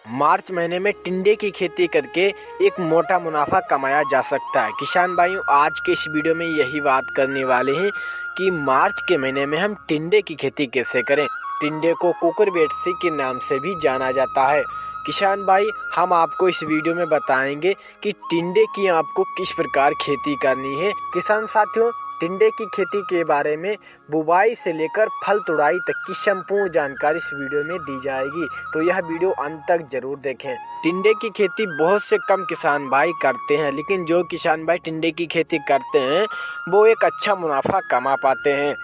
मार्च महीने में टिंडे की खेती करके एक मोटा मुनाफा कमाया जा सकता है। किसान भाइयों, आज के इस वीडियो में यही बात करने वाले हैं कि मार्च के महीने में हम टिंडे की खेती कैसे करें। टिंडे को कुकुरबिटेसी के नाम से भी जाना जाता है। किसान भाई, हम आपको इस वीडियो में बताएंगे कि टिंडे की आपको किस प्रकार खेती करनी है। किसान साथियों, टिंडे की खेती के बारे में बुवाई से लेकर फल तुड़ाई तक की संपूर्ण जानकारी इस वीडियो में दी जाएगी, तो यह वीडियो अंत तक जरूर देखें। टिंडे की खेती बहुत से कम किसान भाई करते हैं, लेकिन जो किसान भाई टिंडे की खेती करते हैं वो एक अच्छा मुनाफा कमा पाते हैं।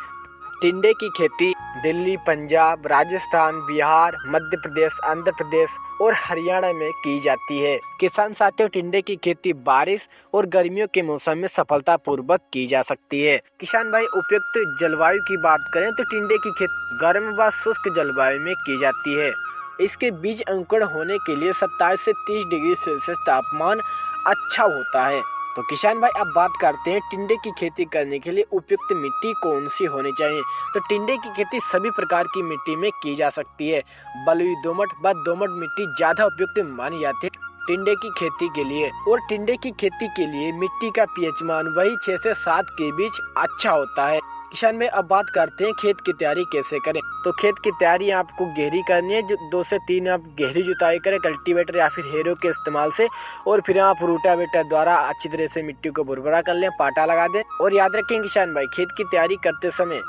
टिंडे की खेती दिल्ली, पंजाब, राजस्थान, बिहार, मध्य प्रदेश, आंध्र प्रदेश और हरियाणा में की जाती है। किसान साथियों, टिंडे की खेती बारिश और गर्मियों के मौसम में सफलतापूर्वक की जा सकती है। किसान भाई, उपयुक्त जलवायु की बात करें तो टिंडे की खेती गर्म व शुष्क जलवायु में की जाती है। इसके बीज अंकुरण होने के लिए 27 से 30 डिग्री सेल्सियस तापमान अच्छा होता है। तो किसान भाई, अब बात करते हैं टिंडे की खेती करने के लिए उपयुक्त मिट्टी कौन सी होनी चाहिए। तो टिंडे की खेती सभी प्रकार की मिट्टी में की जा सकती है। बलुई, दोमट व दोमट मिट्टी ज्यादा उपयुक्त मानी जाती है टिंडे की खेती के लिए। और टिंडे की खेती के लिए मिट्टी का पीएच मान वही 6 से 7 के बीच अच्छा होता है। किसान में अब बात करते हैं खेत की तैयारी कैसे करें। तो खेत की तैयारी आपको गहरी करनी है। 2 से 3 आप गहरी जुताई करें कल्टीवेटर या फिर हेरो के इस्तेमाल से, और फिर आप रूटावेटर द्वारा अच्छी तरह से मिट्टी को भुरभुरा कर लें, पाटा लगा दें। और याद रखें किसान भाई, खेत की तैयारी करते समय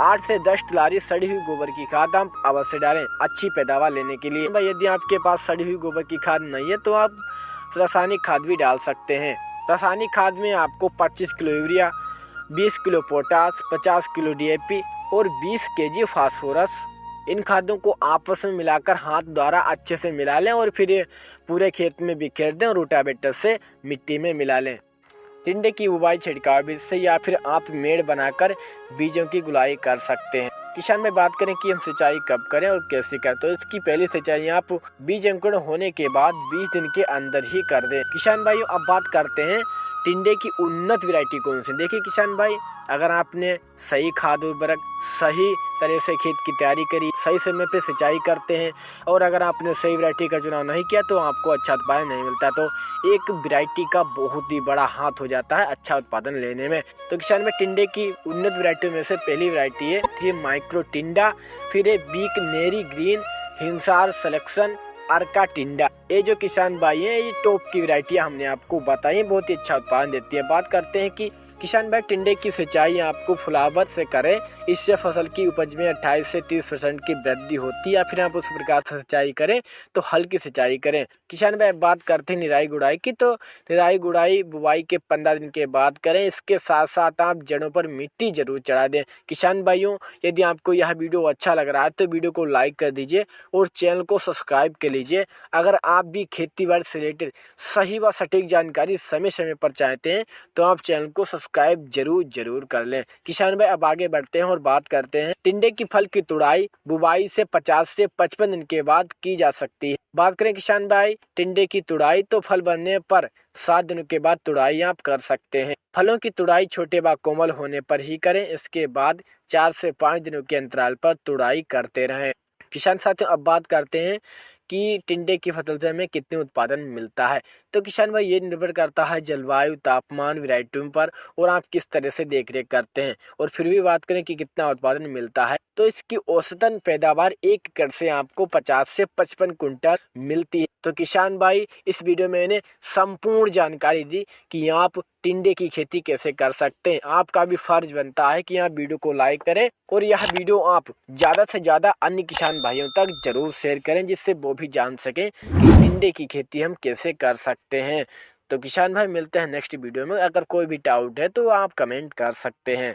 8 से 10 टुलारी सड़ी हुई गोबर की खाद आप अवश्य डालें अच्छी पैदावार लेने के लिए। भाई, यदि आपके पास सड़ी हुई गोबर की खाद नहीं है तो आप रासायनिक खाद भी डाल सकते हैं। रासायनिक खाद में आपको 25 kilo urea, 20 kilo potash, 50 kilo DAP और 20 केजी फास्फोरस, इन खादों को आपस में मिलाकर हाथ द्वारा अच्छे से मिला लें और फिर पूरे खेत में बिखेर दें और रोटावेटर से मिट्टी में मिला लें। टिंडे की बुवाई छिड़काव बीज से या फिर आप मेड़ बनाकर बीजों की गुलाई कर सकते हैं। किसान में बात करें कि हम सिंचाई कब करें और कैसे करें, तो इसकी पहली सिंचाई आप बीज अंकुरण होने के बाद 20 दिन के अंदर ही कर दें। किसान भाइयों, अब बात करते हैं टिंडे की उन्नत वैरायटी कौन सी। देखिए किसान भाई, अगर आपने सही खाद उर्वरक, सही तरह से खेत की तैयारी करी, सही समय पे सिंचाई करते हैं और अगर आपने सही वैरायटी का चुनाव नहीं किया तो आपको अच्छा उत्पादन नहीं मिलता। तो एक वैरायटी का बहुत ही बड़ा हाथ हो जाता है अच्छा उत्पादन लेने में। तो किसान में टिंडे की उन्नत वैरायटी में से पहली वैरायटी है ये माइक्रो टिंडा, फिर है बीकानेरी ग्रीन, हिमसार सिलेक्शन, अर्का टिंडा। ये जो किसान भाई हैं, ये टॉप की वैरायटी हमने आपको बताई, बहुत ही अच्छा उत्पादन देती है। बात करते हैं कि किसान भाई, टिंडे की सिंचाई आपको फुलावर से करें, इससे फसल की उपज में 28 से 30% की वृद्धि होती है। या फिर आप उस प्रकार से सिंचाई करें तो हल्की सिंचाई करें। किसान भाई, बात करते हैं निराई गुड़ाई की, तो निराई गुड़ाई बुवाई के 15 दिन के बाद करें। इसके साथ साथ आप जड़ों पर मिट्टी जरूर चढ़ा दें। किसान भाइयों, यदि आपको यह वीडियो अच्छा लग रहा है तो वीडियो को लाइक कर दीजिए और चैनल को सब्सक्राइब कर लीजिए। अगर आप भी खेती बाड़ी से रिलेटेड सही व सटीक जानकारी समय समय पर चाहते हैं तो आप चैनल को सब्सक्राइब जरूर कर लें। किसान भाई, अब आगे बढ़ते हैं और बात करते हैं टिंडे की फल की तुड़ाई बुवाई से 50 से 55 दिन के बाद की जा सकती है। बात करें किसान भाई टिंडे की तुड़ाई, तो फल बनने पर 7 दिनों के बाद तुड़ाई आप कर सकते हैं। फलों की तुड़ाई छोटे व कोमल होने पर ही करें। इसके बाद 4 से 5 दिनों के अंतराल पर तुड़ाई करते रहें। किसान साथियों, अब बात करते हैं कि टिंडे की फसल से हमें कितने उत्पादन मिलता है। तो किसान भाई, ये निर्भर करता है जलवायु, तापमान, वैरायटियों पर और आप किस तरह से देखरेख करते हैं। और फिर भी बात करें कि कितना उत्पादन मिलता है, तो इसकी औसतन पैदावार 1 एकड़ से आपको 50 से 55 कुंटल मिलती है। तो किसान भाई, इस वीडियो में मैंने संपूर्ण जानकारी दी कि आप टिंडे की खेती कैसे कर सकते हैं। आपका भी फर्ज बनता है कि आप वीडियो को लाइक करें और यह वीडियो आप ज्यादा से ज्यादा अन्य किसान भाइयों तक जरूर शेयर करें, जिससे वो भी जान सकें कि टिंडे की खेती हम कैसे कर सकते हैं। तो किसान भाई, मिलते हैं नेक्स्ट वीडियो में। अगर कोई भी डाउट है तो आप कमेंट कर सकते हैं।